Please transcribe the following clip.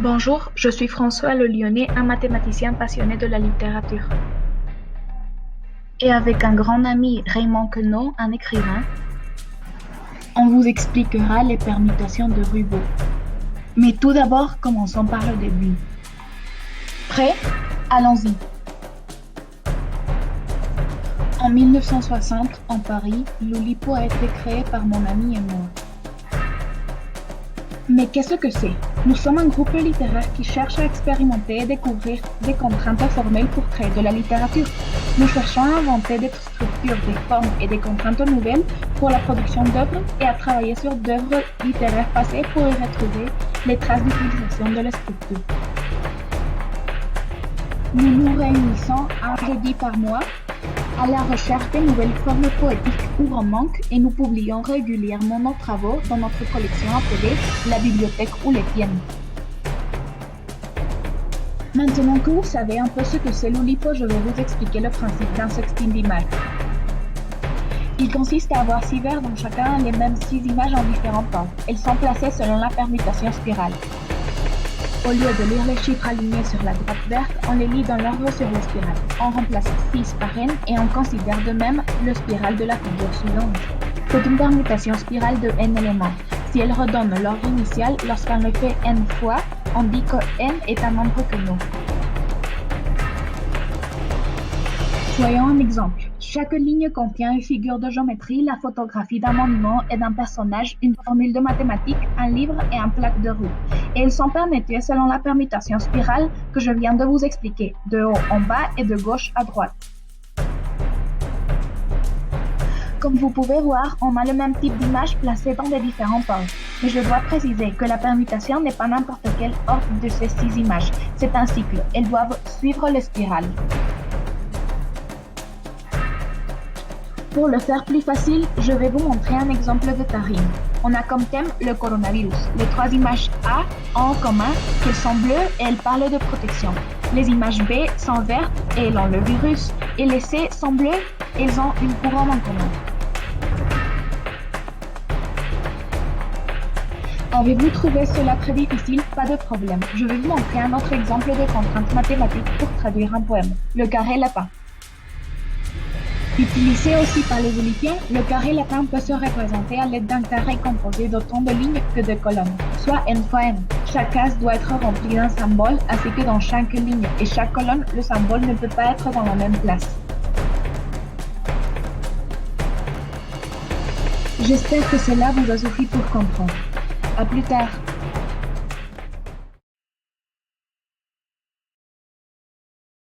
Bonjour, je suis François Le Lyonnais, un mathématicien passionné de la littérature. Et avec un grand ami, Raymond Queneau, un écrivain, on vous expliquera les permutations de Riebaud. Mais tout d'abord, commençons par le début. Prêt? Allons-y. En 1960, en Paris, l'Oulipo a été créé par mon ami et moi. Mais qu'est-ce que c'est? Nous sommes un groupe littéraire qui cherche à expérimenter et découvrir des contraintes formelles pour créer de la littérature. Nous cherchons à inventer des structures, des formes et des contraintes nouvelles pour la production d'œuvres et à travailler sur d'œuvres littéraires passées pour y retrouver les traces d'utilisation de la structure. Nous nous réunissons un jeudi par mois à la recherche de nouvelles formes poétiques ou romanques et nous publions régulièrement nos travaux dans notre collection appelée la bibliothèque Ouletienne. Maintenant que vous savez un peu ce que c'est l'Oulipo, je vais vous expliquer le principe d'un sextile d'images. Il consiste à avoir 6 vers dont chacun a les mêmes 6 images en différents temps. Elles sont placées selon la permutation spirale. Au lieu de lire les chiffres alignés sur la droite verte, on les lit dans l'ordre sur la spirale. On remplace 6 par n et on considère de même le spiral de la figure suivante. C'est une permutation spirale de n éléments. Si elle redonne l'ordre initial, lorsqu'on le fait n fois, on dit que n est un nombre Queneau. Voyons un exemple. Chaque ligne contient une figure de géométrie, la photographie d'un monument et d'un personnage, une formule de mathématiques, un livre et un plaque de rue. Et elles sont permutées selon la permutation spirale que je viens de vous expliquer, de haut en bas et de gauche à droite. Comme vous pouvez voir, on a le même type d'image placée dans des différents ordres. Mais je dois préciser que la permutation n'est pas n'importe quel ordre de ces 6 images. C'est un cycle. Elles doivent suivre le spiral. Pour le faire plus facile, je vais vous montrer un exemple de tarine. On a comme thème le coronavirus. Les 3 images A ont en commun qu'elles sont bleues et elles parlent de protection. Les images B sont vertes et elles ont le virus. Et les C sont bleues et elles ont une couronne en commun. Avez-vous trouvé cela très difficile? Pas de problème. Je vais vous montrer un autre exemple de contrainte mathématique pour traduire un poème. Le carré latin. Utilisé aussi par les Oulipiens, le carré latin peut se représenter à l'aide d'un carré composé d'autant de lignes que de colonnes, soit n fois n. Chaque case doit être remplie d'un symbole, ainsi que dans chaque ligne et chaque colonne, le symbole ne peut pas être dans la même place. J'espère que cela vous a suffi pour comprendre. À plus tard.